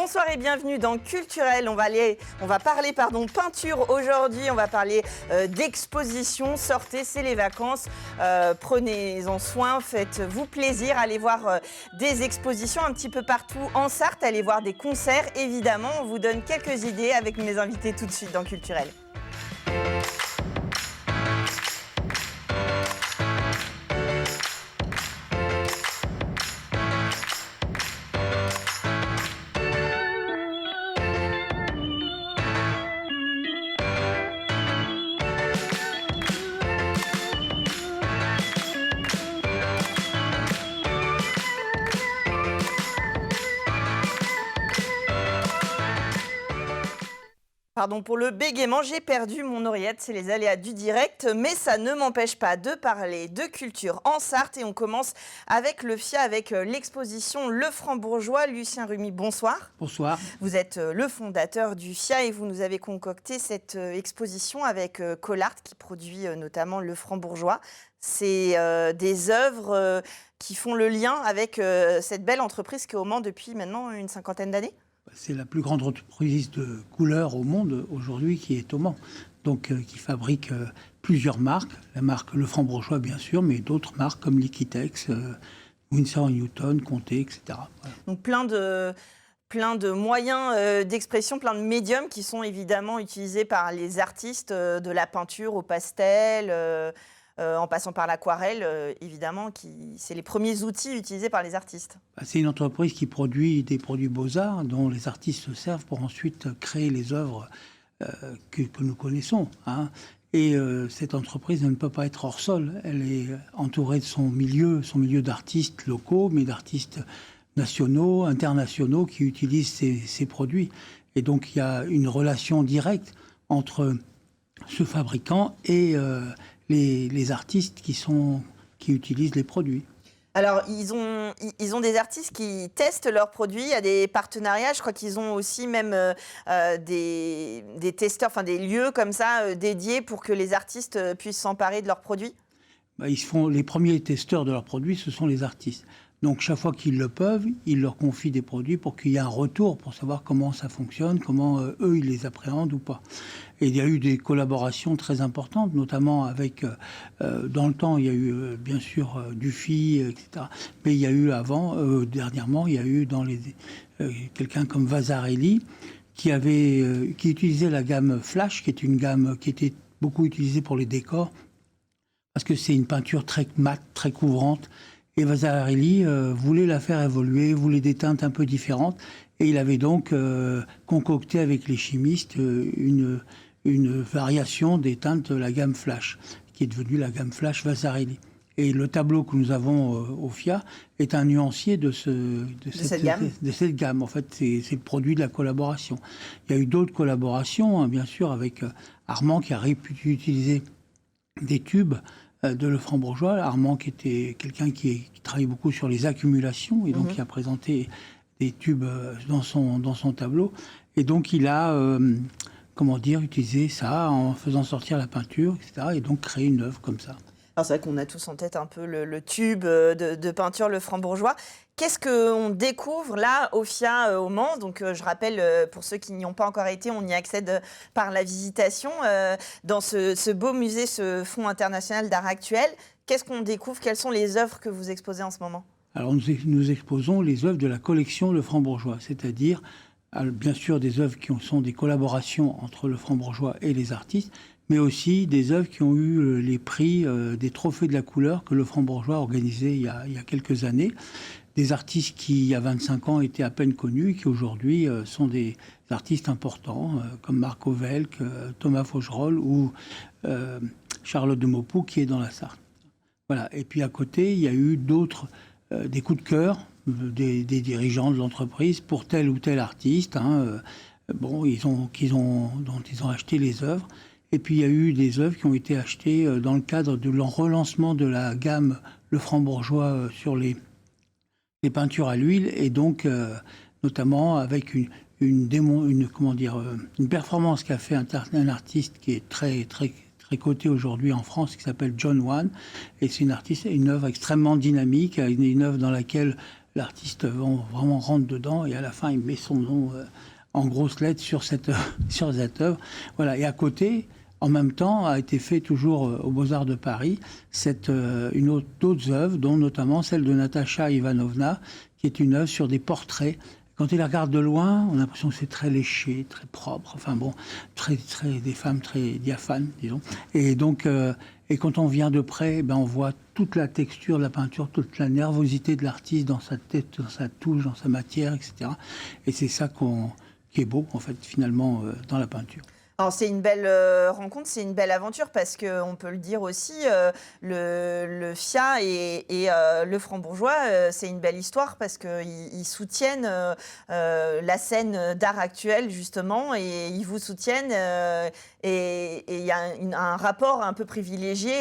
Bonsoir et bienvenue dans Culturel. On va parler peinture aujourd'hui, on va parler d'exposition. Sortez, c'est les vacances, prenez-en soin, faites-vous plaisir, allez voir des expositions un petit peu partout en Sarthe, allez voir des concerts évidemment. On vous donne quelques idées avec mes invités tout de suite dans Culturel. Pardon pour le bégaiement, j'ai perdu mon oreillette, c'est les aléas du direct, mais ça ne m'empêche pas de parler de culture en Sarthe et on commence avec le FIA, avec l'exposition Le Franc-Bourgeois. Lucien Rumi, bonsoir. Bonsoir. Vous êtes le fondateur du FIA et vous nous avez concocté cette exposition avec Collard qui produit notamment Le Franc-Bourgeois. C'est des œuvres qui font le lien avec cette belle entreprise qui est au Mans depuis maintenant une cinquantaine d'années. C'est la plus grande entreprise de couleurs au monde aujourd'hui qui est au Mans, donc qui fabrique plusieurs marques. La marque Le Franc-Bourgeois bien sûr, mais d'autres marques comme Liquitex, Winsor & Newton, Conté, etc. Voilà. Donc plein de moyens d'expression, plein de médiums qui sont évidemment utilisés par les artistes, de la peinture au pastel, en passant par l'aquarelle, évidemment, c'est les premiers outils utilisés par les artistes. C'est une entreprise qui produit des produits beaux-arts dont les artistes se servent pour ensuite créer les œuvres que nous connaissons. Et cette entreprise ne peut pas être hors sol. Elle est entourée de son milieu d'artistes locaux, mais d'artistes nationaux, internationaux qui utilisent ces produits. Et donc il y a une relation directe entre ce fabricant et les artistes qui utilisent les produits. Alors, ils ont des artistes qui testent leurs produits, il y a des partenariats, je crois qu'ils ont aussi même des testeurs, enfin des lieux comme ça dédiés pour que les artistes puissent s'emparer de leurs produits. Les premiers testeurs de leurs produits, ce sont les artistes. Donc chaque fois qu'ils le peuvent, ils leur confient des produits pour qu'il y ait un retour, pour savoir comment ça fonctionne, comment eux, ils les appréhendent ou pas. Et il y a eu des collaborations très importantes, notamment avec, dans le temps, il y a eu bien sûr Dufy, etc. Mais il y a eu dernièrement, il y a eu quelqu'un comme Vasarely qui utilisait la gamme Flash, qui est une gamme qui était beaucoup utilisée pour les décors, parce que c'est une peinture très mate, très couvrante. Et Vasarely voulait la faire évoluer, voulait des teintes un peu différentes. Et il avait donc concocté avec les chimistes une variation des teintes de la gamme Flash, qui est devenue la gamme Flash Vasarely. Et le tableau que nous avons au FIA est un nuancier de cette gamme. En fait, c'est le produit de la collaboration. Il y a eu d'autres collaborations, bien sûr, avec Armand qui a réutilisé des tubes de Le Franc-Bourgeois. Armand qui était quelqu'un qui travaille beaucoup sur les accumulations et donc qui a présenté des tubes dans son tableau. Et donc il a utilisé ça en faisant sortir la peinture, etc. et donc créé une œuvre comme ça. Alors c'est vrai qu'on a tous en tête un peu le tube de peinture Le Franc-Bourgeois. Qu'est-ce qu'on découvre là au FIA au Mans? Donc je rappelle, pour ceux qui n'y ont pas encore été, on y accède par la visitation. Dans ce beau musée, ce Fonds international d'art actuel, qu'est-ce qu'on découvre? Quelles sont les œuvres que vous exposez en ce moment? Alors nous exposons les œuvres de la collection Le Franc-Bourgeois, c'est-à-dire bien sûr des œuvres qui sont des collaborations entre Le Franc-Bourgeois et les artistes, mais aussi des œuvres qui ont eu les prix des trophées de la couleur que Le Franc-Bourgeois a organisé il y a quelques années. Des artistes qui, il y a 25 ans, étaient à peine connus et qui aujourd'hui sont des artistes importants, comme Marc Auvelc, Thomas Faugerolles ou Charlotte de Maupoux, qui est dans la Sarthe. Voilà. Et puis à côté, il y a eu des coups de cœur des dirigeants de l'entreprise pour tel ou tel artiste. Dont ils ont acheté les œuvres. Et puis il y a eu des œuvres qui ont été achetées dans le cadre de relancement de la gamme Le Franc-Bourgeois sur les peintures à l'huile, et donc notamment avec une performance qu'a fait un artiste qui est très très très coté aujourd'hui en France, qui s'appelle John Wan, et c'est une œuvre extrêmement dynamique, une œuvre dans laquelle l'artiste vraiment rentre dedans et à la fin, il met son nom en grosses lettres sur cette œuvre. Voilà. Et à côté, en même temps, a été fait toujours aux Beaux-Arts de Paris d'autres œuvres, dont notamment celle de Natacha Ivanovna, qui est une œuvre sur des portraits. Quand il regarde de loin, on a l'impression que c'est très léché, très propre, enfin bon, des femmes très diaphanes, disons. Et donc, et quand on vient de près, ben on voit toute la texture de la peinture, toute la nervosité de l'artiste dans sa tête, dans sa touche, dans sa matière, etc. Et c'est ça qui est beau, en fait, finalement, dans la peinture. Alors c'est une belle rencontre, c'est une belle aventure parce qu'on peut le dire aussi, le FIA et le Franc-Bourgeois, c'est une belle histoire parce qu'ils soutiennent la scène d'art actuelle justement et ils vous soutiennent et il y a un rapport un peu privilégié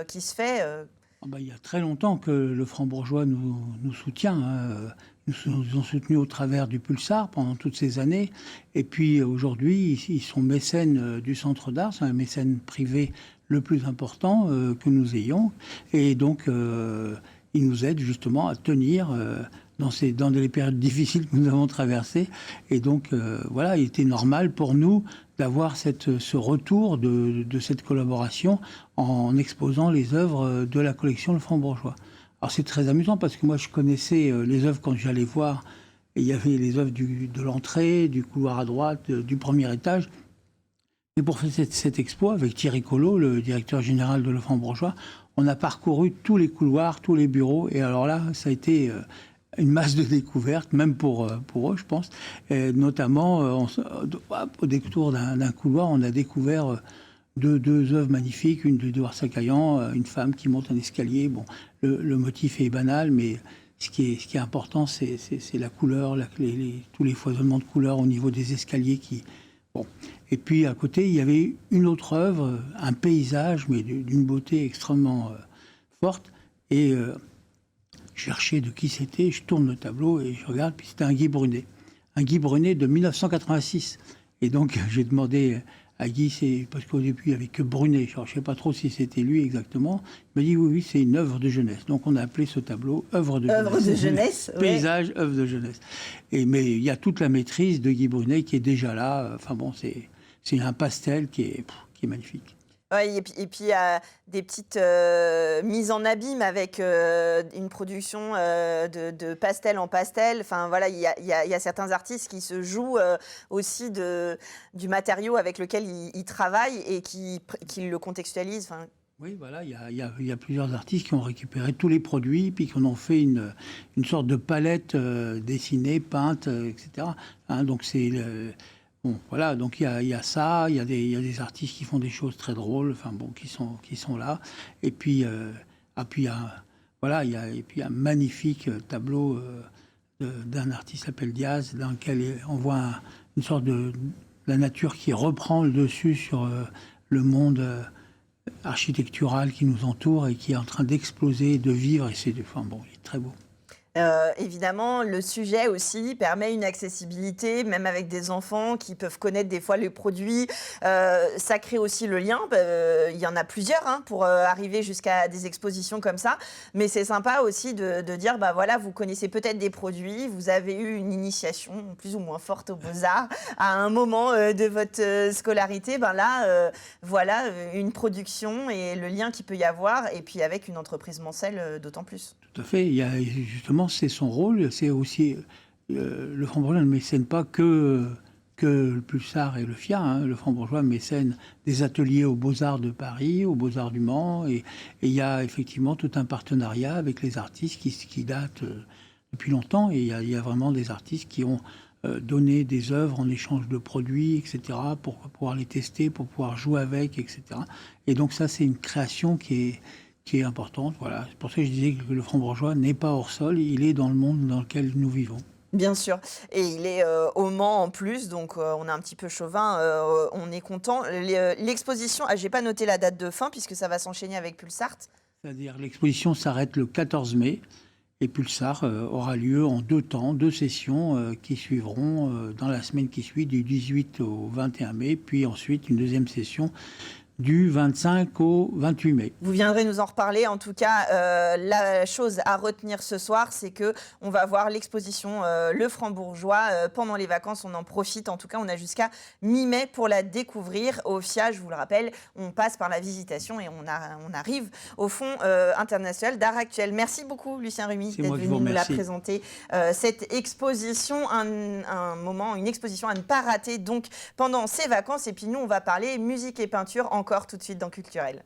qui se fait. Il y a très longtemps que le Franc-Bourgeois nous soutient. Ils nous ont soutenus au travers du Pulsar pendant toutes ces années. Et puis aujourd'hui, ils sont mécènes du Centre d'Art. C'est un mécène privé le plus important que nous ayons. Et donc, ils nous aident justement à tenir dans les périodes difficiles que nous avons traversées. Et donc, voilà, il était normal pour nous d'avoir ce retour de cette collaboration en exposant les œuvres de la collection Le Franc-Bourgeois. Alors c'est très amusant parce que moi je connaissais les œuvres quand j'allais voir, et il y avait les œuvres de l'entrée, du couloir à droite, du premier étage. Et pour faire cette expo, avec Thierry Collot, le directeur général de Le Franc-Bourgeois, on a parcouru tous les couloirs, tous les bureaux, et alors là, ça a été une masse de découvertes, même pour eux, je pense. Et notamment, au détour d'un couloir, on a découvert deux œuvres magnifiques, une d'Édouard Sakayan, une femme qui monte un escalier. Bon, le motif est banal, mais ce qui est important, c'est la couleur, tous les foisonnements de couleurs au niveau des escaliers. Bon. Et puis à côté, il y avait une autre œuvre, un paysage, mais d'une beauté extrêmement forte. Et je cherchais de qui c'était, je tourne le tableau et je regarde, puis c'était un Guy Brunet. Un Guy Brunet de 1986. Et donc j'ai demandé à Guy, parce qu'au début, il n'y avait que Brunet. Je ne sais pas trop si c'était lui exactement. Il m'a dit oui, c'est une œuvre de jeunesse. Donc, on a appelé ce tableau œuvre de jeunesse. Œuvre de jeunesse, oui. Paysage, œuvre de jeunesse. Mais il y a toute la maîtrise de Guy Brunet qui est déjà là. Enfin bon, c'est un pastel qui est magnifique. Ouais, et puis il y a des petites mises en abîme avec une production de pastel en pastel. Enfin voilà, il y a certains artistes qui se jouent aussi du matériau avec lequel ils travaillent et qui le contextualisent. Enfin, oui, voilà, il y a plusieurs artistes qui ont récupéré tous les produits, puis qui en ont fait une sorte de palette dessinée, peinte, etc. Hein, donc c'est bon, voilà, donc il y a ça, il y a des artistes qui font des choses très drôles, enfin bon, qui sont là. Et puis, il y a un magnifique tableau d'un artiste qui s'appelle Diaz, dans lequel on voit une sorte de la nature qui reprend le dessus sur le monde architectural qui nous entoure et qui est en train d'exploser, de vivre. Et enfin bon, il est très beau. Évidemment, le sujet aussi permet une accessibilité, même avec des enfants qui peuvent connaître des fois les produits. Ça crée aussi le lien. Il y en a plusieurs pour arriver jusqu'à des expositions comme ça. Mais c'est sympa aussi de dire, bah voilà, vous connaissez peut-être des produits, vous avez eu une initiation plus ou moins forte aux Beaux-Arts à un moment de votre scolarité. Ben là, voilà, une production et le lien qu'il peut y avoir. Et puis avec une entreprise Mancel, d'autant plus. Tout à fait. Justement, c'est son rôle. C'est aussi le Franc-Bourgeois ne mécène pas que le Pulsar et le FIA. Hein. Le Franc-Bourgeois mécène des ateliers aux Beaux-Arts de Paris, aux Beaux-Arts du Mans. Et il y a effectivement tout un partenariat avec les artistes qui date depuis longtemps. Et il y a vraiment des artistes qui ont donné des œuvres en échange de produits, etc., pour pouvoir les tester, pour pouvoir jouer avec, etc. Et donc ça, c'est une création qui est importante. Voilà. C'est pour ça que je disais que le Franc-Bourgeois n'est pas hors sol, il est dans le monde dans lequel nous vivons. Bien sûr. Et il est au Mans en plus, donc on est un petit peu chauvin, on est content. L'exposition, j'ai pas noté la date de fin puisque ça va s'enchaîner avec Pulsar. C'est-à-dire l'exposition s'arrête le 14 mai et Pulsar aura lieu en 2 temps, 2 sessions qui suivront dans la semaine qui suit du 18 au 21 mai, puis ensuite une deuxième session du 25 au 28 mai. Vous viendrez nous en reparler. En tout cas, la chose à retenir ce soir, c'est qu'on va voir l'exposition Le Franc-Bourgeois pendant les vacances. On en profite. En tout cas, on a jusqu'à mi-mai pour la découvrir. Au FIA, je vous le rappelle, on passe par la visitation et on arrive au Fonds international d'art actuel. Merci beaucoup, Lucien Rumi, d'être venu nous la présenter. Cette exposition, une exposition à ne pas rater donc pendant ces vacances. Et puis nous, on va parler musique et peinture encore tout de suite dans Culturel.